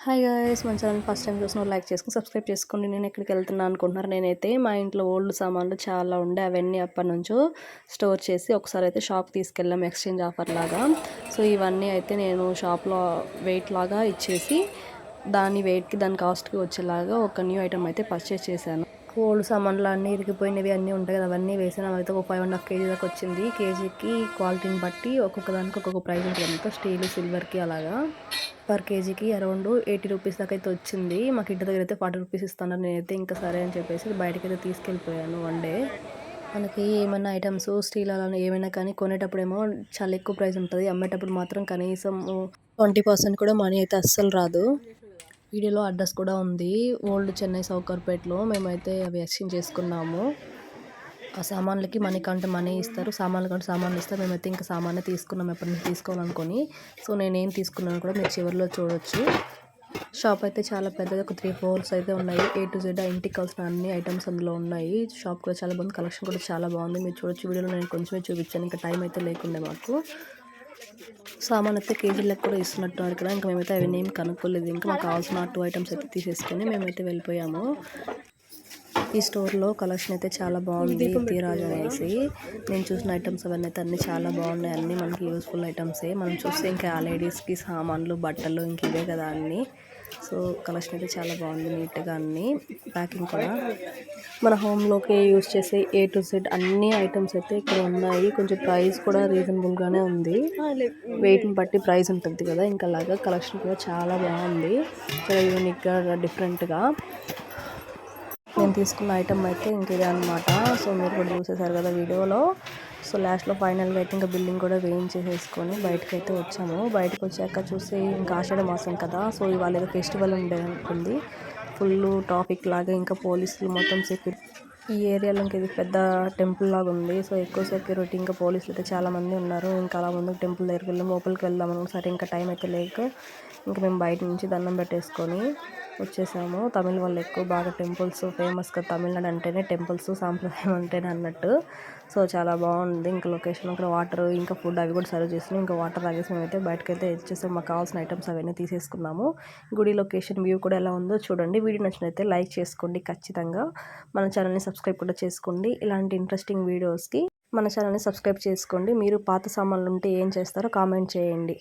Hi guys, మన channel first time చూసిన like చేసుకుని సబ్స్క్రైబ్ చేసుకోండి. నేను ఎక్కడికి వెళ్తున్నాను అనుకుంటున్నారు. నేనైతే మా ఇంట్లో ఓల్డ్ సామాన్లు చాలా ఉండే అవన్నీ అప్పటి నుంచో స్టోర్ చేసి ఒకసారి అయితే షాప్ తీసుకెళ్ళాం ఎక్స్చేంజ్ ఆఫర్ లాగా. సో ఇవన్నీ అయితే నేను షాప్లో వెయిట్ లాగా ఇచ్చేసి దాని వెయిట్కి దాని కాస్ట్కి వచ్చేలాగా ఒక న్యూ ఐటమ్ అయితే పర్చేస్ చేశాను. ఓల్డ్ సామాన్లు అన్నీ ఇరిగిపోయినవి అన్నీ ఉంటాయి కదా, అవన్నీ వేసిన అయితే ఒక 5.5 kg దాకా వచ్చింది. కేజీకి క్వాలిటీని బట్టి ఒక్కొక్క దానికి ఒక్కొక్క ప్రైస్ ఉంటుంది. స్టీల్ సిల్వర్కి అలాగా పర్ కేజీకి అరౌండ్ 80 రూపీస్ దాకా అయితే వచ్చింది. మాకు ఇంటి దగ్గర అయితే 40 రూపీస్ ఇస్తున్నారు. నేనైతే ఇంకా సరే అని చెప్పేసి బయటకి అయితే తీసుకెళ్ళిపోయాను వన్ డే. మనకి ఏమైనా ఐటమ్స్ స్టీల్ అలా ఏమైనా కానీ కొనేటప్పుడేమో చాలా ఎక్కువ ప్రైస్ ఉంటుంది, అమ్మేటప్పుడు మాత్రం కనీసం 20% కూడా మనీ అయితే అస్సలు రాదు. వీడియోలో అడ్రస్ కూడా ఉంది, ఓల్డ్ చెన్నై సౌకర్పేటలో. మేమైతే అవి ఎక్స్చేంజ్ చేసుకున్నాము. ఆ సామాన్లకి మనీ కంటే మనీ ఇస్తారు, సామాన్లు కంటే సామాన్లు ఇస్తారు. మేమైతే ఇంకా సామాన్లు తీసుకున్నాం ఎప్పటి నుంచి తీసుకోవాలనుకొని. సో నేనేం తీసుకున్నాను కూడా మీరు చివరిలో చూడొచ్చు. షాప్ అయితే చాలా పెద్దది, ఒక 3 floors అయితే ఉన్నాయి. A to Z ఇంటికి కావాల్సిన అన్ని ఐటమ్స్ అందులో ఉన్నాయి. షాప్ కూడా చాలా బాగుంది, కలెక్షన్ కూడా చాలా బాగుంది. మీరు చూడొచ్చు. వీడియోలో నేను కొంచెమే చూపించాను, ఇంకా టైం అయితే లేకుండే మాకు. సామాన్ అయితే కేజీలకు కూడా ఇస్తున్నట్టున్నారు ఇక్కడ. ఇంకా మేమైతే అవన్నీ ఏం కనుక్కోలేదు. ఇంకా మాకు కావాల్సిన 2 ఐటమ్స్ అయితే తీసేసుకొని మేమైతే వెళ్ళిపోయాము. ఈ స్టోర్లో కలెక్షన్ అయితే చాలా బాగుంది. తీరాజు అనేసి నేను చూసిన ఐటమ్స్ అవన్నీ అయితే అన్నీ చాలా బాగున్నాయి. అన్నీ మనకి యూస్ఫుల్ ఐటమ్సే. మనం చూస్తే ఇంకా ఆ లేడీస్కి సామాన్లు బట్టలు ఇంక ఇవే కదా అన్నీ. సో కలెక్షన్ అయితే చాలా బాగుంది, నీట్గా అన్నీ. ప్యాకింగ్ కూడా మన హోమ్లోకి యూజ్ చేసే A to Z అన్ని ఐటమ్స్ అయితే ఇక్కడ ఉన్నాయి. కొంచెం ప్రైస్ కూడా రీజనబుల్గానే ఉంది, వెయిట్ని బట్టి ప్రైస్ ఉంటుంది కదా. ఇంకా అలాగా కలెక్షన్ కూడా చాలా బాగుంది, చాలా యూనిక్గా డిఫరెంట్గా. నేను తీసుకున్న ఐటమ్ అయితే ఇంక ఇదే అనమాట. సో మీరు కూడా చూసేసారు కదా వీడియోలో. సో లాస్ట్లో ఫైనల్గా అయితే ఇంకా బిల్లింగ్ కూడా వేయించేసేసుకొని బయటకు అయితే వచ్చాము. బయటకు వచ్చాక చూసి ఇంకా ఆషాఢ మాసం కదా, సో ఇవాళ ఏదో ఫెస్టివల్ ఉండే ఉంటుంది. ఫుల్ ట్రాఫిక్ లాగా, ఇంకా పోలీసులు మొత్తం సెక్యూరిటీ. ఈ ఏరియాలో ఇంకా ఇది పెద్ద టెంపుల్ లాగా ఉంది. సో ఎక్కువ సెక్యూరిటీ, ఇంకా పోలీసులు అయితే చాలామంది ఉన్నారు. ఇంకా అలా ముందుకు టెంపుల్ దగ్గరికి వెళ్ళాం, లోపలికి వెళ్దాం సరే ఇంకా టైం అయితే లేక ఇంకా మేము బయట నుంచి దండం పెట్టేసుకొని వచ్చేసాము. తమిళ వాళ్ళు ఎక్కువ బాగా టెంపుల్స్ ఫేమస్గా, తమిళనాడు అంటేనే టెంపుల్స్, సాంప్రదాయం అంటేనే అన్నట్టు. సో చాలా బాగుంది. ఇంకా లొకేషన్, ఇంకా వాటర్, ఇంకా ఫుడ్ అవి కూడా సర్వ్ చేసినాం. ఇంకా వాటర్ తాగేసి మేమైతే బయటకైతే వచ్చేసాం. మాకు కావాల్సిన ఐటమ్స్ అవన్నీ తీసేసుకున్నాము. గుడి లొకేషన్ వ్యూ కూడా ఎలా ఉందో చూడండి. వీడియో నచ్చినైతే లైక్ చేసుకోండి ఖచ్చితంగా. మన ఛానల్ని సబ్స్క్రైబ్ కూడా చేసుకోండి. ఇలాంటి ఇంట్రెస్టింగ్ వీడియోస్కి మన ఛానల్ని సబ్స్క్రైబ్ చేసుకోండి. మీరు పాత సామాన్లు ఉంటే ఏం చేస్తారో కామెంట్ చేయండి.